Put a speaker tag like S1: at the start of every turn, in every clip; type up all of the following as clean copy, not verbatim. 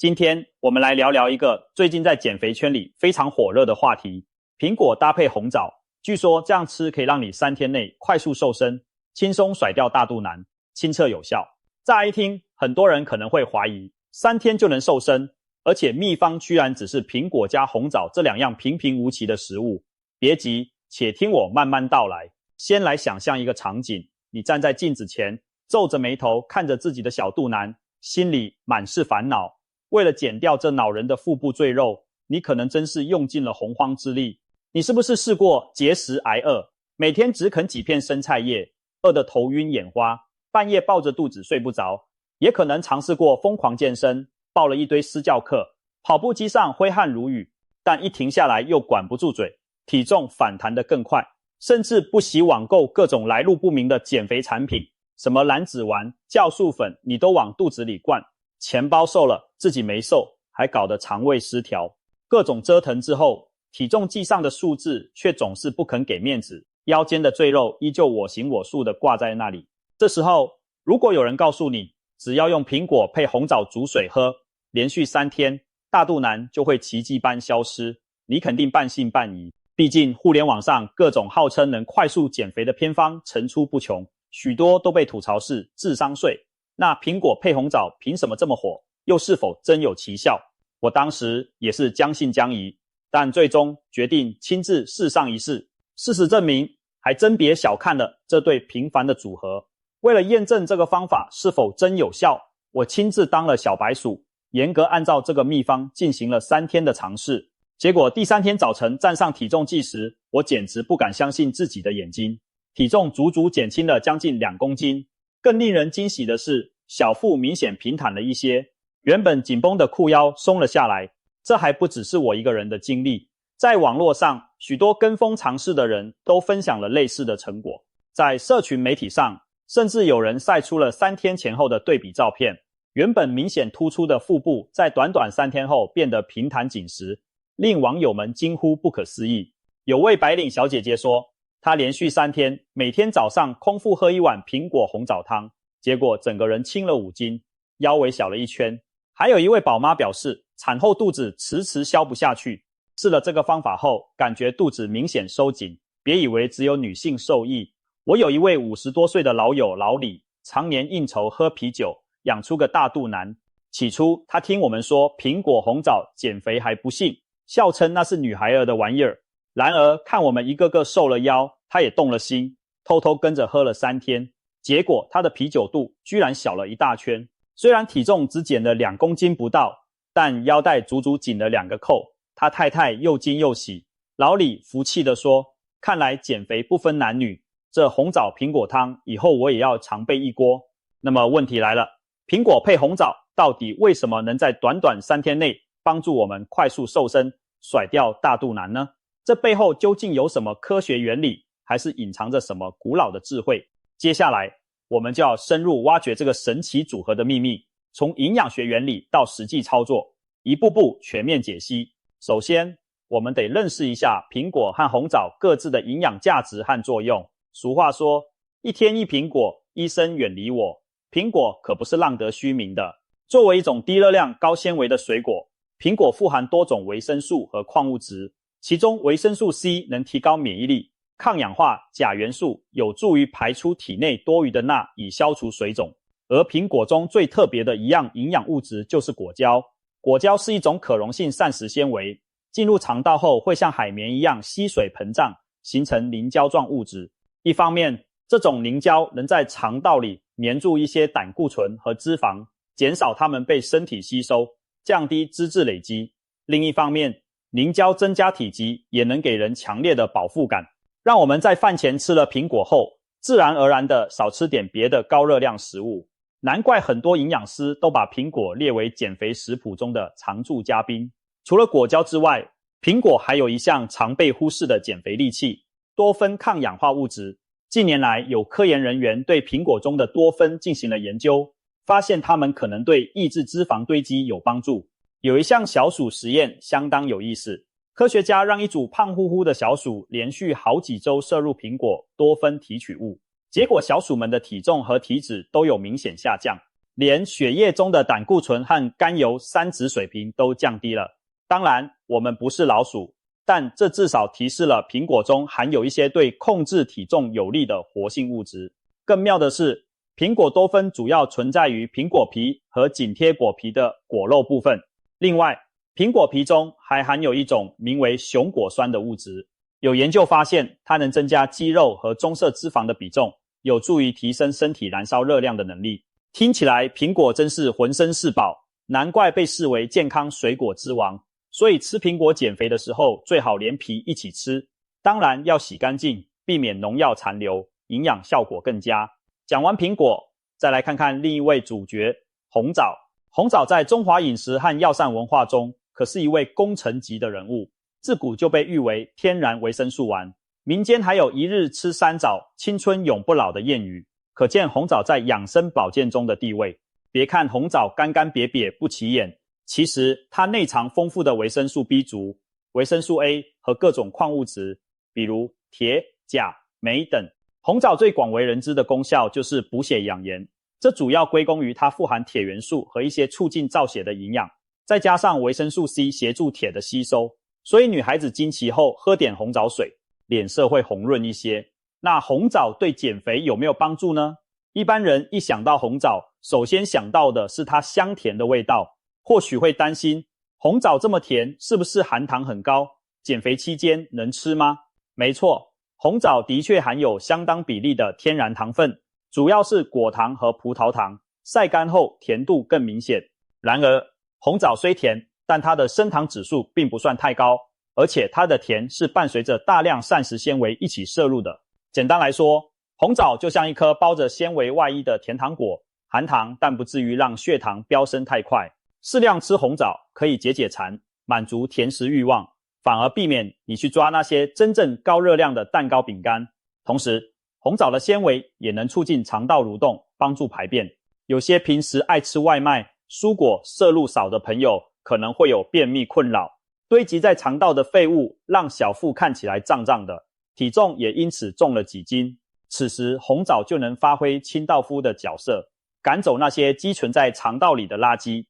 S1: 今天我们来聊聊一个最近在减肥圈里非常火热的话题：苹果搭配红枣。据说这样吃可以让你3天内快速瘦身，轻松甩掉大肚腩，清澈有效。乍一听，很多人可能会怀疑3天就能瘦身，而且秘方居然只是苹果加红枣这2样平平无奇的食物。别急，且听我慢慢道来。先来想象一个场景，你站在镜子前，皱着眉头看着自己的小肚腩，心里满是烦恼。为了减掉这恼人的腹部赘肉，你可能真是用尽了洪荒之力。你是不是试过节食挨饿，每天只啃几片生菜叶，饿得头晕眼花，半夜抱着肚子睡不着？也可能尝试过疯狂健身，报了一堆私教课，跑步机上挥汗如雨，但一停下来又管不住嘴，体重反弹得更快，甚至不惜网购各种来路不明的减肥产品，什么燃脂丸、酵素粉你都往肚子里灌，钱包瘦了，自己没瘦，还搞得肠胃失调。各种折腾之后，体重计上的数字却总是不肯给面子，腰间的赘肉依旧我行我素地挂在那里。这时候，如果有人告诉你，只要用苹果配红枣煮水喝，连续3天，大肚腩就会奇迹般消失，你肯定半信半疑。毕竟互联网上各种号称能快速减肥的偏方层出不穷，许多都被吐槽是智商税。那苹果配红枣凭什么这么火？又是否真有奇效？我当时也是将信将疑，但最终决定亲自试上一试。事实证明，还真别小看了这对平凡的组合。为了验证这个方法是否真有效，我亲自当了小白鼠，严格按照这个秘方进行了3天的尝试。结果第3天早晨站上体重计时，我简直不敢相信自己的眼睛，体重足足减轻了将近2公斤。更令人惊喜的是，小腹明显平坦了一些，原本紧绷的裤腰松了下来。这还不只是我一个人的经历，在网络上，许多跟风尝试的人都分享了类似的成果。在社群媒体上，甚至有人晒出了3天前后的对比照片，原本明显突出的腹部在短短3天后变得平坦紧实，令网友们惊呼不可思议。有位白领小姐姐说，她连续3天每天早上空腹喝1碗苹果红枣汤，结果整个人轻了5斤，腰围小了1圈。还有一位宝妈表示，产后肚子迟迟消不下去，试了这个方法后，感觉肚子明显收紧。别以为只有女性受益，我有一位50多岁的老友老李，常年应酬喝啤酒，养出个大肚腩。起初他听我们说苹果红枣减肥还不信，笑称那是女孩儿的玩意儿。然而看我们一个个瘦了腰，他也动了心，偷偷跟着喝了3天，结果他的啤酒肚居然小了一大圈。虽然体重只减了2公斤不到，但腰带足足紧了2个扣，他太太又惊又喜。老李服气地说，看来减肥不分男女，这红枣苹果汤以后我也要常备一锅。那么问题来了，苹果配红枣到底为什么能在短短3天内帮助我们快速瘦身，甩掉大肚腩呢？这背后究竟有什么科学原理，还是隐藏着什么古老的智慧？接下来我们就要深入挖掘这个神奇组合的秘密，从营养学原理到实际操作，一步步全面解析。首先，我们得认识一下苹果和红枣各自的营养价值和作用。俗话说，一天一苹果，医生远离我。苹果可不是浪得虚名的。作为一种低热量高纤维的水果，苹果富含多种维生素和矿物质，其中维生素 C 能提高免疫力，抗氧化钾元素有助于排出体内多余的钠，以消除水肿。而苹果中最特别的一样营养物质就是果胶。果胶是一种可溶性膳食纤维，进入肠道后会像海绵一样吸水膨胀，形成凝胶状物质。一方面，这种凝胶能在肠道里黏住一些胆固醇和脂肪，减少它们被身体吸收，降低脂质累积。另一方面，凝胶增加体积，也能给人强烈的饱腹感，让我们在饭前吃了苹果后，自然而然的少吃点别的高热量食物。难怪很多营养师都把苹果列为减肥食谱中的常驻嘉宾。除了果胶之外，苹果还有一项常被忽视的减肥利器——多酚抗氧化物质。近年来，有科研人员对苹果中的多酚进行了研究，发现它们可能对抑制脂肪堆积有帮助。有一项小鼠实验相当有意思，科学家让一组胖乎乎的小鼠连续好几周摄入苹果多酚提取物，结果小鼠们的体重和体脂都有明显下降。连血液中的胆固醇和甘油三酯水平都降低了。当然，我们不是老鼠，但这至少提示了苹果中含有一些对控制体重有利的活性物质。更妙的是，苹果多酚主要存在于苹果皮和紧贴果皮的果肉部分。另外，苹果皮中还含有一种名为熊果酸的物质，有研究发现它能增加肌肉和棕色脂肪的比重，有助于提升身体燃烧热量的能力。听起来苹果真是浑身是宝，难怪被视为健康水果之王。所以吃苹果减肥的时候，最好连皮一起吃，当然要洗干净，避免农药残留，营养效果更佳。讲完苹果，再来看看另一位主角红枣。红枣在中华饮食和药膳文化中可是一位功臣级的人物，自古就被誉为天然维生素丸。民间还有一日吃3枣，青春永不老的谚语，可见红枣在养生保健中的地位。别看红枣干干瘪瘪不起眼，其实它内藏丰富的维生素 B 族、维生素 A 和各种矿物质，比如铁、钾、镁等。红枣最广为人知的功效就是补血养颜，这主要归功于它富含铁元素和一些促进造血的营养，再加上维生素 C 协助铁的吸收，所以女孩子经期后喝点红枣水，脸色会红润一些。那红枣对减肥有没有帮助呢？一般人一想到红枣，首先想到的是它香甜的味道，或许会担心，红枣这么甜，是不是含糖很高？减肥期间能吃吗？没错，红枣的确含有相当比例的天然糖分，主要是果糖和葡萄糖，晒干后甜度更明显。然而，红枣虽甜，但它的升糖指数并不算太高，而且它的甜是伴随着大量膳食纤维一起摄入的。简单来说，红枣就像一颗包着纤维外衣的甜糖果，含糖但不至于让血糖飙升太快。适量吃红枣可以解解馋，满足甜食欲望，反而避免你去抓那些真正高热量的蛋糕饼干。同时，红枣的纤维也能促进肠道蠕动，帮助排便。有些平时爱吃外卖、蔬果摄入少的朋友，可能会有便秘困扰，堆积在肠道的废物让小腹看起来胀胀的，体重也因此重了几斤。此时红枣就能发挥清道夫的角色，赶走那些积存在肠道里的垃圾。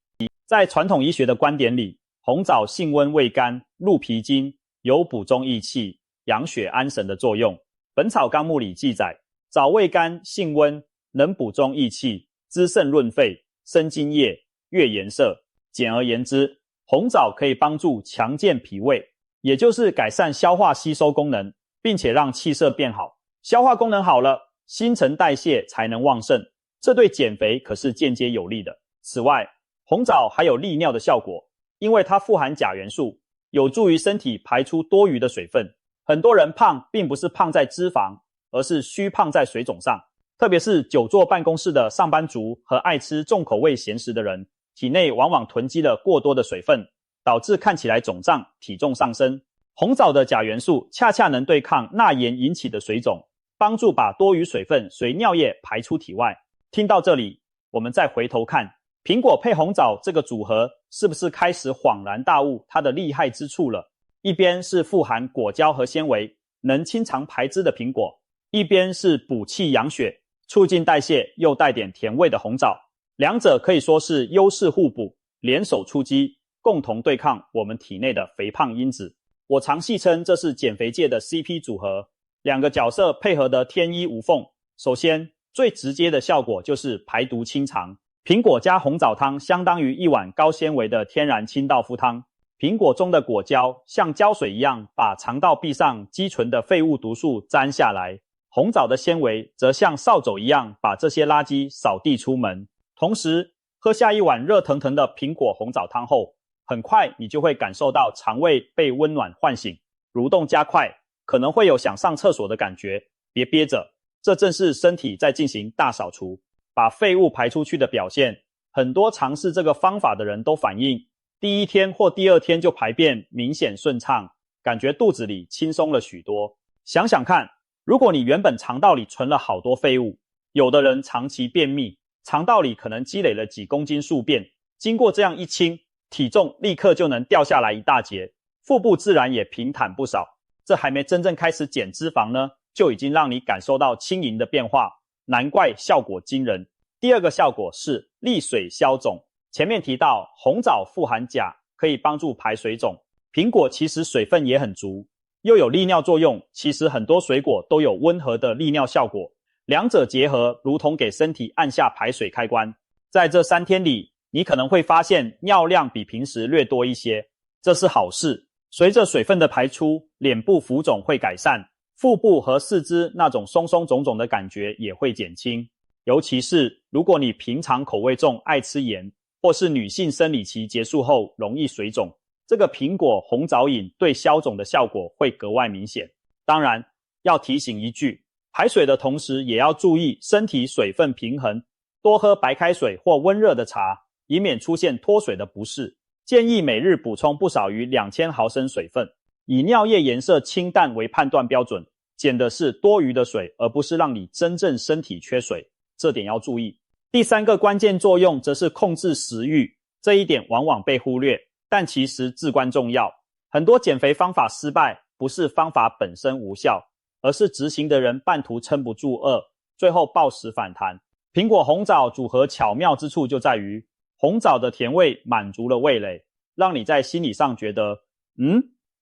S1: 在传统医学的观点里，红枣性温味甘，入脾经，有补中益气、养血安神的作用。本草纲目里记载，枣味甘，性温，能补中益气，滋肾润肺，生津液，悦颜色。简而言之，红枣可以帮助强健脾胃，也就是改善消化吸收功能，并且让气色变好。消化功能好了，新陈代谢才能旺盛，这对减肥可是间接有利的。此外，红枣还有利尿的效果，因为它富含钾元素，有助于身体排出多余的水分。很多人胖并不是胖在脂肪，而是虚胖在水肿上，特别是久坐办公室的上班族和爱吃重口味咸食的人，体内往往囤积了过多的水分，导致看起来肿胀，体重上升。红枣的钾元素恰恰能对抗钠盐引起的水肿，帮助把多余水分随尿液排出体外。听到这里，我们再回头看苹果配红枣这个组合，是不是开始恍然大悟它的厉害之处了？一边是富含果胶和纤维，能清肠排脂的苹果，一边是补气养血、促进代谢又带点甜味的红枣，两者可以说是优势互补，联手出击，共同对抗我们体内的肥胖因子。我常戏称这是减肥界的 CP 组合，两个角色配合得天衣无缝。首先，最直接的效果就是排毒清肠，苹果加红枣汤相当于一碗高纤维的天然清道夫汤。苹果中的果胶像胶水一样把肠道壁上积存的废物毒素粘下来，红枣的纤维则像扫帚一样把这些垃圾扫地出门。同时，喝下一碗热腾腾的苹果红枣汤后，很快你就会感受到肠胃被温暖唤醒，蠕动加快，可能会有想上厕所的感觉，别憋着，这正是身体在进行大扫除，把废物排出去的表现。很多尝试这个方法的人都反映，第一天或第二天就排便明显顺畅，感觉肚子里轻松了许多。想想看，如果你原本肠道里存了好多废物，有的人长期便秘，肠道里可能积累了几公斤宿便，经过这样一清，体重立刻就能掉下来一大截，腹部自然也平坦不少。这还没真正开始减脂肪呢，就已经让你感受到轻盈的变化，难怪效果惊人。第二个效果是利水消肿。前面提到红枣富含钾，可以帮助排水肿。苹果其实水分也很足，又有利尿作用，其实很多水果都有温和的利尿效果，两者结合如同给身体按下排水开关。在这3天里，你可能会发现尿量比平时略多一些，这是好事。随着水分的排出，脸部浮肿会改善，腹部和四肢那种松松肿肿的感觉也会减轻。尤其是如果你平常口味重，爱吃盐，或是女性生理期结束后容易水肿，这个苹果红枣饮对消肿的效果会格外明显。当然，要提醒一句，排水的同时也要注意身体水分平衡，多喝白开水或温热的茶，以免出现脱水的不适。建议每日补充不少于2000毫升水分，以尿液颜色清淡为判断标准，减的是多余的水，而不是让你真正身体缺水，这点要注意。第3个关键作用则是控制食欲，这一点往往被忽略，但其实至关重要。很多减肥方法失败，不是方法本身无效，而是执行的人半途撑不住饿，最后暴食反弹。苹果红枣组合巧妙之处就在于，红枣的甜味满足了味蕾，让你在心理上觉得，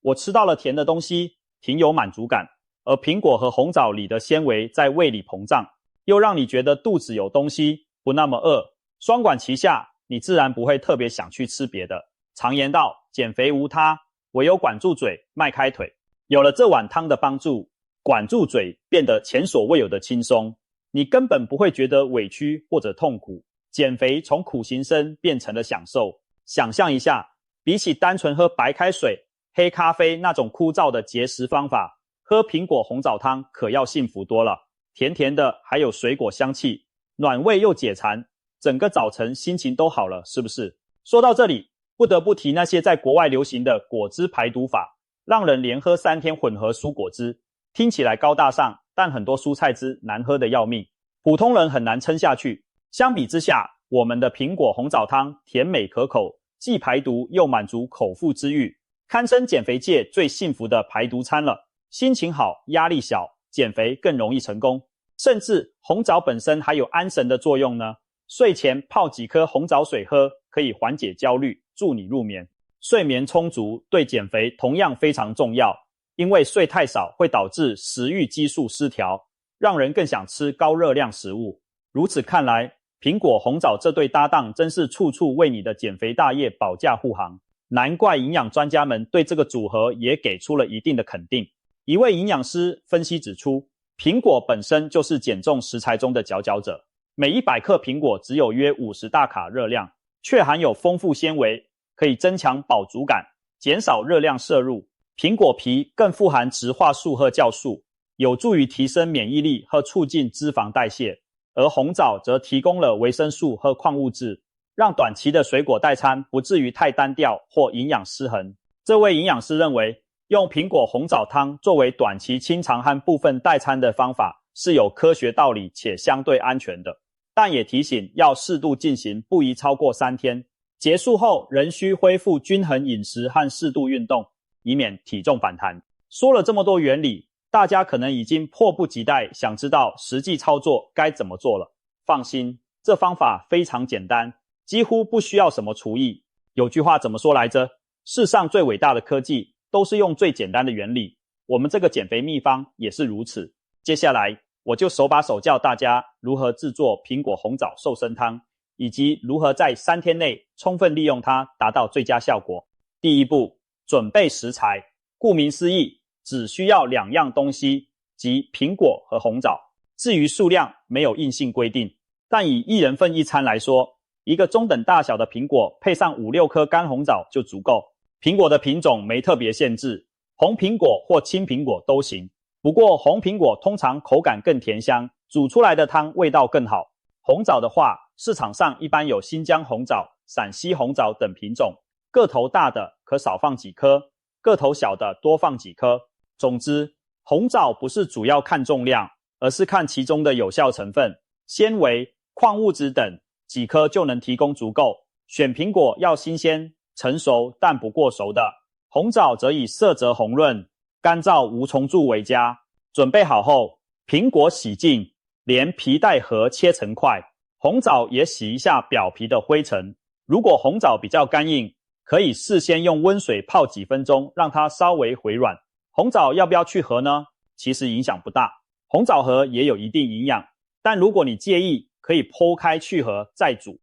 S1: 我吃到了甜的东西，挺有满足感。而苹果和红枣里的纤维在胃里膨胀，又让你觉得肚子有东西，不那么饿。双管齐下，你自然不会特别想去吃别的。常言道，减肥无他，唯有管住嘴，迈开腿。有了这碗汤的帮助，管住嘴变得前所未有的轻松，你根本不会觉得委屈或者痛苦。减肥从苦行僧变成了享受。想象一下，比起单纯喝白开水、黑咖啡那种枯燥的节食方法，喝苹果红枣汤可要幸福多了。甜甜的，还有水果香气，暖胃又解馋，整个早晨心情都好了，是不是？说到这里，不得不提那些在国外流行的果汁排毒法，让人连喝3天混合蔬果汁，听起来高大上，但很多蔬菜汁难喝得要命，普通人很难撑下去。相比之下，我们的苹果红枣汤甜美可口，既排毒又满足口腹之欲，堪称减肥界最幸福的排毒餐了。心情好，压力小，减肥更容易成功。甚至红枣本身还有安神的作用呢，睡前泡几颗红枣水喝，可以缓解焦虑，助你入眠。睡眠充足对减肥同样非常重要，因为睡太少会导致食欲激素失调，让人更想吃高热量食物。如此看来，苹果红枣这对搭档真是处处为你的减肥大业保驾护航。难怪营养专家们对这个组合也给出了一定的肯定。一位营养师分析指出，苹果本身就是减重食材中的佼佼者，每100克苹果只有约50大卡热量，却含有丰富纤维，可以增强饱足感，减少热量摄入。苹果皮更富含植化素和酵素，有助于提升免疫力和促进脂肪代谢。而红枣则提供了维生素和矿物质，让短期的水果代餐不至于太单调或营养失衡。这位营养师认为，用苹果红枣汤作为短期清肠和部分代餐的方法是有科学道理且相对安全的，但也提醒要适度进行，不宜超过3天。结束后仍需恢复均衡饮食和适度运动，以免体重反弹。说了这么多原理，大家可能已经迫不及待想知道实际操作该怎么做了。放心，这方法非常简单，几乎不需要什么厨艺。有句话怎么说来着？世上最伟大的科技都是用最简单的原理，我们这个减肥秘方也是如此。接下来我就手把手教大家如何制作苹果红枣瘦身汤，以及如何在3天内充分利用它达到最佳效果。第一步，准备食材。顾名思义，只需要2样东西，即苹果和红枣。至于数量没有硬性规定，但以1人份一餐来说，一个中等大小的苹果配上5-6颗干红枣就足够。苹果的品种没特别限制，红苹果或青苹果都行。不过红苹果通常口感更甜香，煮出来的汤味道更好。红枣的话，市场上一般有新疆红枣、陕西红枣等品种，个头大的可少放几颗，个头小的多放几颗。总之，红枣不是主要看重量，而是看其中的有效成分、纤维、矿物质等，几颗就能提供足够。选苹果要新鲜、成熟但不过熟的，红枣则以色泽红润、干燥无虫蛀为佳。准备好后，苹果洗净，连皮带核切成块，红枣也洗一下表皮的灰尘。如果红枣比较干硬，可以事先用温水泡几分钟，让它稍微回软。红枣要不要去核呢？其实影响不大，红枣核也有一定营养，但如果你介意，可以剖开去核再煮。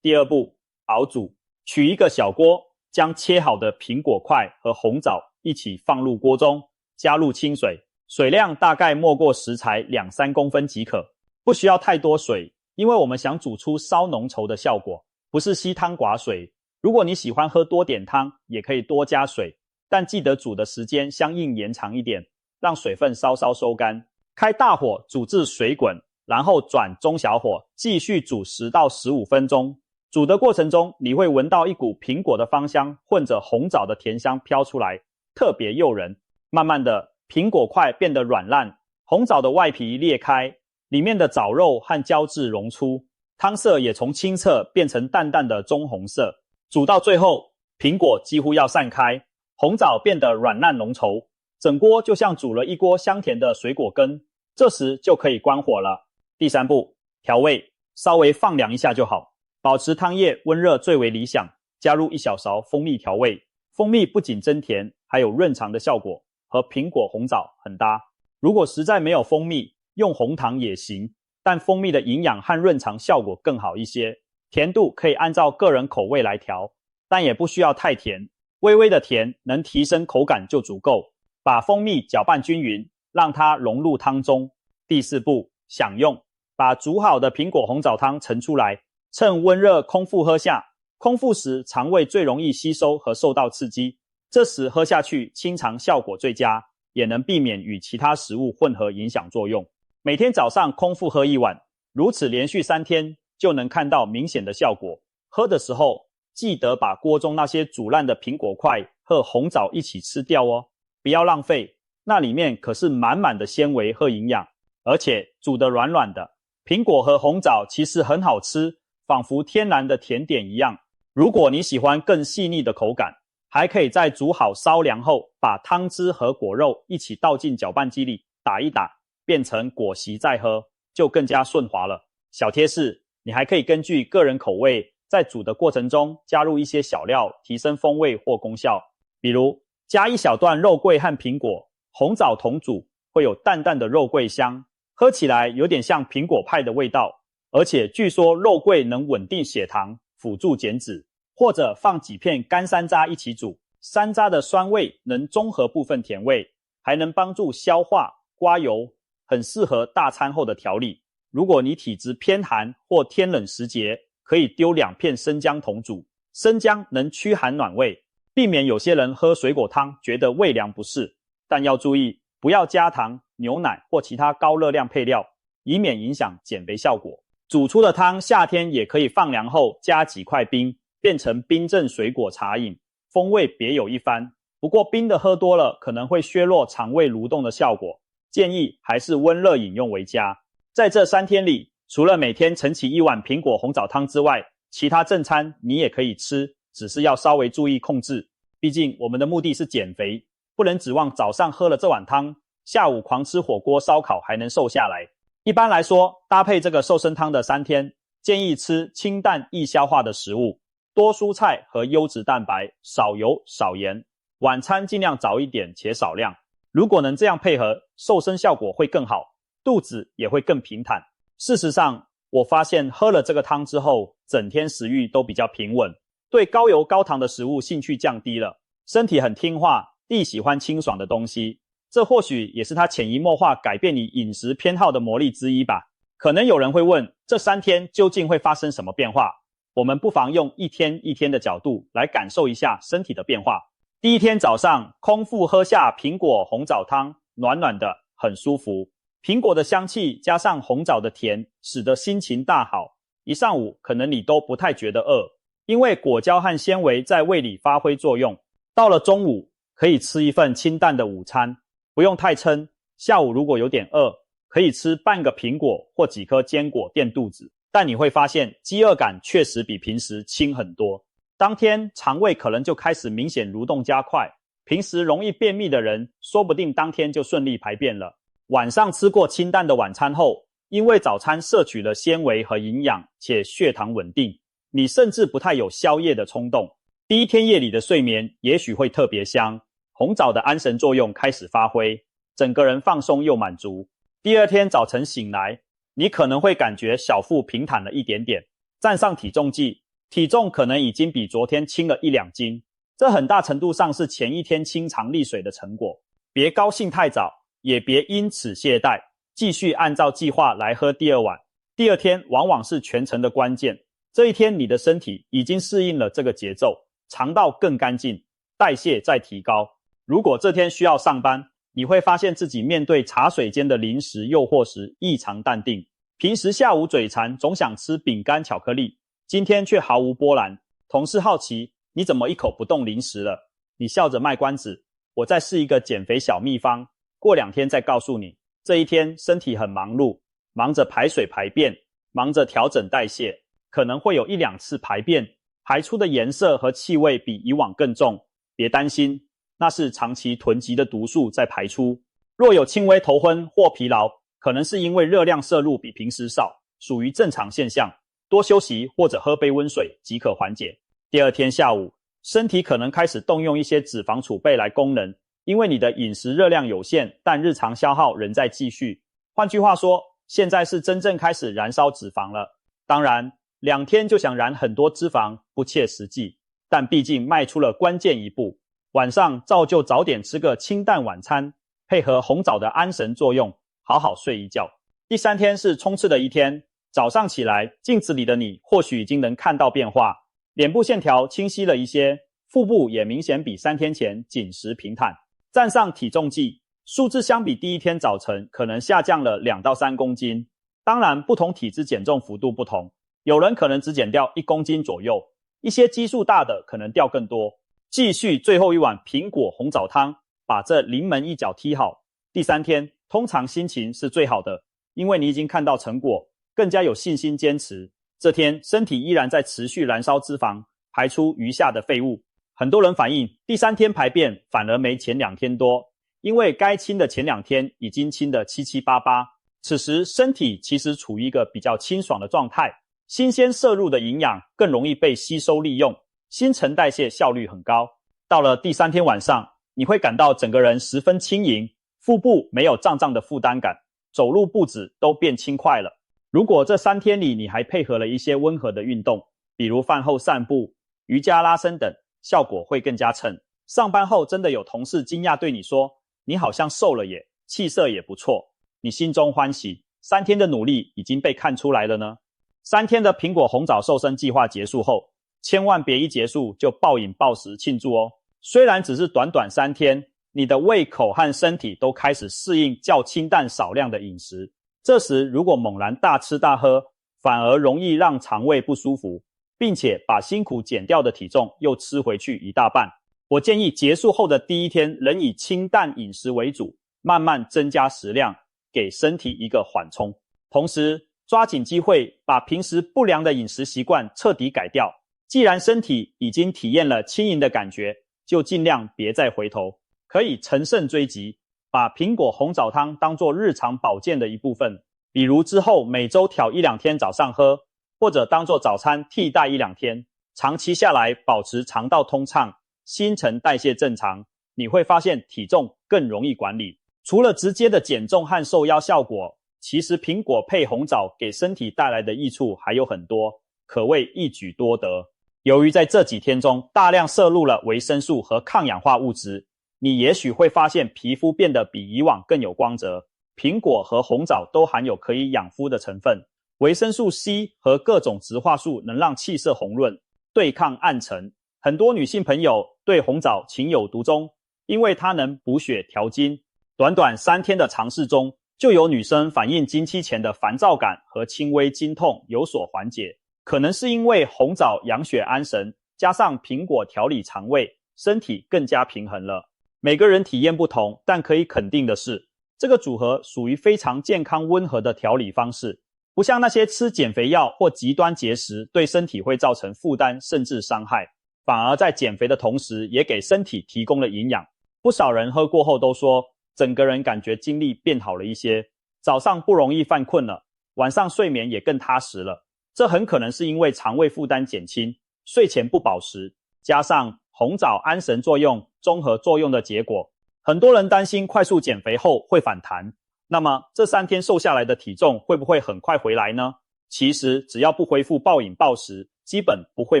S1: 第二步，熬煮。取一个小锅，将切好的苹果块和红枣一起放入锅中，加入清水，水量大概没过食材2-3公分即可，不需要太多水，因为我们想煮出稍浓稠的效果，不是稀汤寡水。如果你喜欢喝多点汤，也可以多加水，但记得煮的时间相应延长一点，让水分稍稍收干。开大火煮至水滚，然后转中小火继续煮10到15分钟。煮的过程中，你会闻到一股苹果的芳香混着红枣的甜香飘出来，特别诱人。慢慢的，苹果块变得软烂，红枣的外皮裂开，里面的枣肉和胶质溶出，汤色也从清澈变成淡淡的棕红色。煮到最后，苹果几乎要散开，红枣变得软烂浓稠，整锅就像煮了一锅香甜的水果羹。这时就可以关火了。第三步，调味，稍微放凉一下就好，保持汤液温热最为理想。加入1小勺蜂蜜调味，蜂蜜不仅增甜，还有润肠的效果，和苹果红枣很搭。如果实在没有蜂蜜，用红糖也行，但蜂蜜的营养和润肠效果更好一些。甜度可以按照个人口味来调，但也不需要太甜，微微的甜能提升口感就足够。把蜂蜜搅拌均匀，让它融入汤中。第四步，享用。把煮好的苹果红枣汤盛出来，趁温热空腹喝下。空腹时肠胃最容易吸收和受到刺激，这时喝下去清肠效果最佳，也能避免与其他食物混合影响作用。每天早上空腹喝1碗，如此连续3天就能看到明显的效果。喝的时候记得把锅中那些煮烂的苹果块和红枣一起吃掉哦，不要浪费，那里面可是满满的纤维和营养，而且煮得软软的。苹果和红枣其实很好吃，仿佛天然的甜点一样。如果你喜欢更细腻的口感，还可以在煮好烧凉后，把汤汁和果肉一起倒进搅拌机里打一打，变成果昔再喝，就更加顺滑了。小贴士，你还可以根据个人口味，在煮的过程中加入一些小料，提升风味或功效。比如加1小段肉桂和苹果，红枣同煮，会有淡淡的肉桂香，喝起来有点像苹果派的味道。而且据说肉桂能稳定血糖，辅助减脂。或者放几片干山楂一起煮，山楂的酸味能中和部分甜味，还能帮助消化、刮油，很适合大餐后的调理。如果你体质偏寒或天冷时节，可以丢2片生姜同煮，生姜能驱寒暖胃，避免有些人喝水果汤觉得胃凉不适。但要注意，不要加糖、牛奶或其他高热量配料，以免影响减肥效果。煮出的汤夏天也可以放凉后加几块冰，变成冰镇水果茶饮，风味别有一番。不过冰的喝多了可能会削弱肠胃蠕动的效果，建议还是温热饮用为佳。在这3天里，除了每天盛起1碗苹果红枣汤之外，其他正餐你也可以吃，只是要稍微注意控制。毕竟我们的目的是减肥，不能指望早上喝了这碗汤，下午狂吃火锅烧烤还能瘦下来。一般来说，搭配这个瘦身汤的3天，建议吃清淡易消化的食物，多蔬菜和优质蛋白，少油少盐。晚餐尽量早一点且少量。如果能这样配合，瘦身效果会更好，肚子也会更平坦。事实上，我发现喝了这个汤之后，整天食欲都比较平稳，对高油高糖的食物兴趣降低了，身体很听话，地喜欢清爽的东西。这或许也是它潜移默化改变你饮食偏好的魔力之一吧。可能有人会问，这3天究竟会发生什么变化？我们不妨用一天一天的角度来感受一下身体的变化。第1天早上，空腹喝下苹果红枣汤，暖暖的，很舒服。苹果的香气加上红枣的甜，使得心情大好。一上午可能你都不太觉得饿，因为果胶和纤维在胃里发挥作用。到了中午，可以吃一份清淡的午餐，不用太撑。下午如果有点饿，可以吃半个苹果或几颗坚果垫肚子。但你会发现饥饿感确实比平时轻很多。当天肠胃可能就开始明显蠕动加快，平时容易便秘的人说不定当天就顺利排便了。晚上吃过清淡的晚餐后，因为早餐摄取了纤维和营养，且血糖稳定，你甚至不太有宵夜的冲动。第一天夜里的睡眠也许会特别香，红枣的安神作用开始发挥，整个人放松又满足。第二天早晨醒来，你可能会感觉小腹平坦了一点点，站上体重计，体重可能已经比昨天轻了1-2斤，这很大程度上是前一天清肠利水的成果。别高兴太早，也别因此懈怠，继续按照计划来喝第2碗。第二天往往是全程的关键，这一天你的身体已经适应了这个节奏，肠道更干净，代谢在提高。如果这天需要上班，你会发现自己面对茶水间的零食诱惑时异常淡定。平时下午嘴馋总想吃饼干巧克力，今天却毫无波澜。同事好奇你怎么一口不动零食了，你笑着卖关子，我再试一个减肥小秘方，过2天再告诉你。这一天身体很忙碌，忙着排水排便，忙着调整代谢，可能会有1-2次排便，排出的颜色和气味比以往更重。别担心，那是长期囤积的毒素在排出。若有轻微头昏或疲劳，可能是因为热量摄入比平时少，属于正常现象，多休息或者喝杯温水即可缓解。第二天下午，身体可能开始动用一些脂肪储备来供能，因为你的饮食热量有限，但日常消耗仍在继续。换句话说，现在是真正开始燃烧脂肪了。当然，2天就想燃很多脂肪不切实际，但毕竟迈出了关键一步。晚上照旧早点吃个清淡晚餐，配合红枣的安神作用，好好睡一觉。第3天是冲刺的一天，早上起来，镜子里的你或许已经能看到变化，脸部线条清晰了一些，腹部也明显比3天前紧实平坦。站上体重计，数字相比第一天早晨可能下降了2到3公斤。当然，不同体质减重幅度不同，有人可能只减掉1公斤左右，一些基数大的可能掉更多。继续最后一碗苹果红枣汤，把这临门一脚踢好。第3天通常心情是最好的，因为你已经看到成果，更加有信心坚持。这天身体依然在持续燃烧脂肪，排出余下的废物。很多人反映第3天排便反而没前2天多，因为该清的前2天已经清得七七八八，此时身体其实处于一个比较清爽的状态，新鲜摄入的营养更容易被吸收利用，新陈代谢效率很高。到了第3天晚上，你会感到整个人十分轻盈，腹部没有胀胀的负担感，走路步子都变轻快了。如果这3天里你还配合了一些温和的运动，比如饭后散步、瑜伽拉伸等，效果会更加称。上班后真的有同事惊讶对你说，你好像瘦了耶，气色也不错，你心中欢喜，3天的努力已经被看出来了呢。3天的苹果红枣瘦身计划结束后，千万别一结束就暴饮暴食庆祝哦。虽然只是短短3天，你的胃口和身体都开始适应较清淡少量的饮食，这时如果猛然大吃大喝，反而容易让肠胃不舒服，并且把辛苦减掉的体重又吃回去一大半。我建议结束后的第1天仍以清淡饮食为主，慢慢增加食量，给身体一个缓冲。同时抓紧机会把平时不良的饮食习惯彻底改掉。既然身体已经体验了轻盈的感觉，就尽量别再回头，可以乘胜追击，把苹果红枣汤当作日常保健的一部分，比如之后每周挑1-2天早上喝，或者当作早餐替代1-2天，长期下来保持肠道通畅，新陈代谢正常，你会发现体重更容易管理。除了直接的减重和瘦腰效果，其实苹果配红枣给身体带来的益处还有很多，可谓一举多得。由于在这几天中大量摄入了维生素和抗氧化物质，你也许会发现皮肤变得比以往更有光泽。苹果和红枣都含有可以养肤的成分，维生素 C 和各种植化素能让气色红润，对抗暗沉。很多女性朋友对红枣情有独钟，因为它能补血调经。短短3天的尝试中，就有女生反映经期前的烦躁感和轻微经痛有所缓解，可能是因为红枣养血安神，加上苹果调理肠胃，身体更加平衡了。每个人体验不同，但可以肯定的是，这个组合属于非常健康温和的调理方式，不像那些吃减肥药或极端节食对身体会造成负担甚至伤害，反而在减肥的同时也给身体提供了营养。不少人喝过后都说整个人感觉精力变好了一些，早上不容易犯困了，晚上睡眠也更踏实了。这很可能是因为肠胃负担减轻，睡前不饱食，加上红枣安神作用综合作用的结果。很多人担心快速减肥后会反弹，那么这3天瘦下来的体重会不会很快回来呢？其实只要不恢复暴饮暴食，基本不会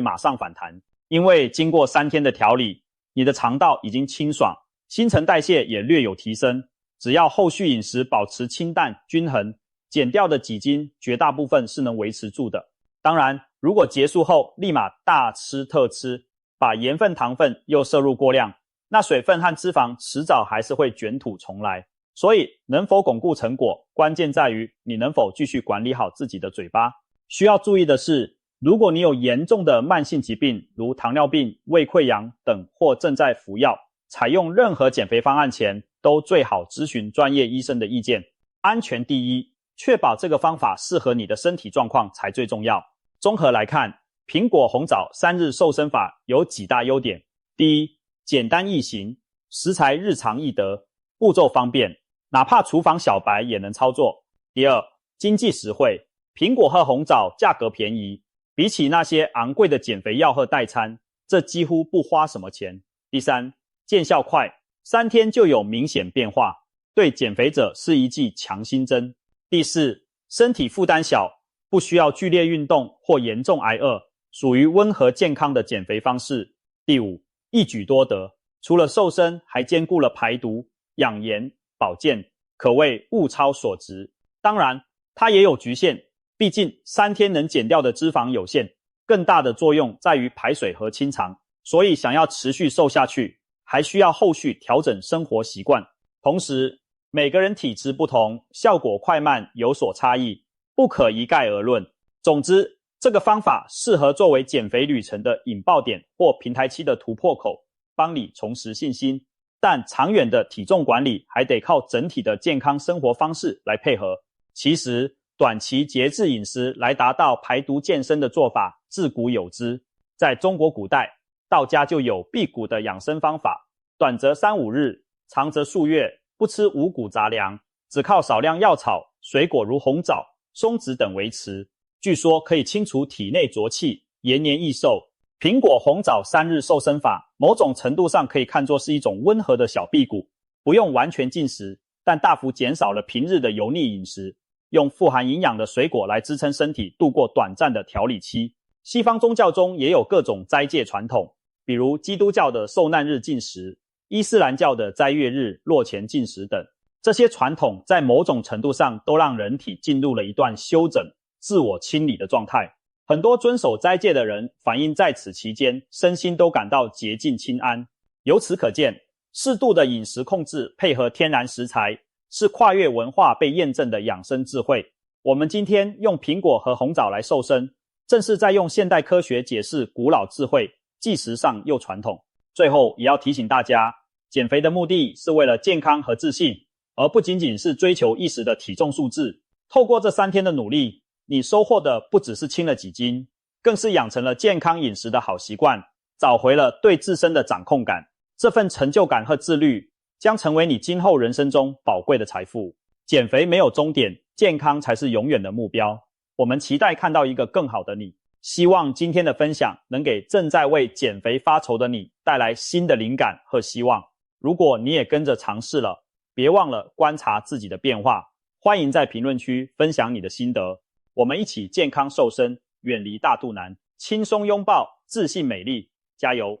S1: 马上反弹，因为经过3天的调理，你的肠道已经清爽，新陈代谢也略有提升，只要后续饮食保持清淡均衡，减掉的几斤绝大部分是能维持住的。当然，如果结束后立马大吃特吃，把盐分糖分又摄入过量，那水分和脂肪迟早还是会卷土重来。所以能否巩固成果，关键在于你能否继续管理好自己的嘴巴。需要注意的是，如果你有严重的慢性疾病，如糖尿病、胃溃疡等，或正在服药，采用任何减肥方案前，都最好咨询专业医生的意见。安全第一，确保这个方法适合你的身体状况才最重要。综合来看，苹果红枣3日瘦身法有几大优点。第一，简单易行，食材日常易得，步骤方便，哪怕厨房小白也能操作。第二，经济实惠，苹果和红枣价格便宜，比起那些昂贵的减肥药和代餐，这几乎不花什么钱。第三，见效快，3天就有明显变化，对减肥者是一剂强心针。第四，身体负担小，不需要剧烈运动或严重挨饿，属于温和健康的减肥方式。第五，一举多得，除了瘦身还兼顾了排毒、养颜、保健，可谓物超所值。当然它也有局限，毕竟3天能减掉的脂肪有限，更大的作用在于排水和清肠，所以想要持续瘦下去，还需要后续调整生活习惯。同时每个人体质不同，效果快慢有所差异，不可一概而论。总之，这个方法适合作为减肥旅程的引爆点或平台期的突破口，帮你重拾信心。但长远的体重管理还得靠整体的健康生活方式来配合。其实短期节制饮食来达到排毒健身的做法自古有之，在中国古代，道家就有辟谷的养生方法，短则3-5日，长则数月，不吃五谷杂粮，只靠少量药草、水果如红枣、松子等维持，据说可以清除体内浊气，延年益寿。苹果红枣3日瘦身法某种程度上可以看作是一种温和的小辟谷，不用完全禁食，但大幅减少了平日的油腻饮食，用富含营养的水果来支撑身体度过短暂的调理期。西方宗教中也有各种斋戒传统，比如基督教的受难日禁食，伊斯兰教的斋月日、落前禁食等。这些传统在某种程度上都让人体进入了一段休整、自我清理的状态。很多遵守斋戒的人反映在此期间身心都感到洁净清安。由此可见，适度的饮食控制配合天然食材，是跨越文化被验证的养生智慧。我们今天用苹果和红枣来瘦身，正是在用现代科学解释古老智慧，既时尚又传统。最后也要提醒大家，减肥的目的是为了健康和自信，而不仅仅是追求一时的体重数字。透过这3天的努力，你收获的不只是轻了几斤，更是养成了健康饮食的好习惯，找回了对自身的掌控感。这份成就感和自律将成为你今后人生中宝贵的财富。减肥没有终点，健康才是永远的目标。我们期待看到一个更好的你。希望今天的分享能给正在为减肥发愁的你带来新的灵感和希望。如果你也跟着尝试了，别忘了观察自己的变化。欢迎在评论区分享你的心得。我们一起健康瘦身，远离大肚腩，轻松拥抱自信美丽，加油！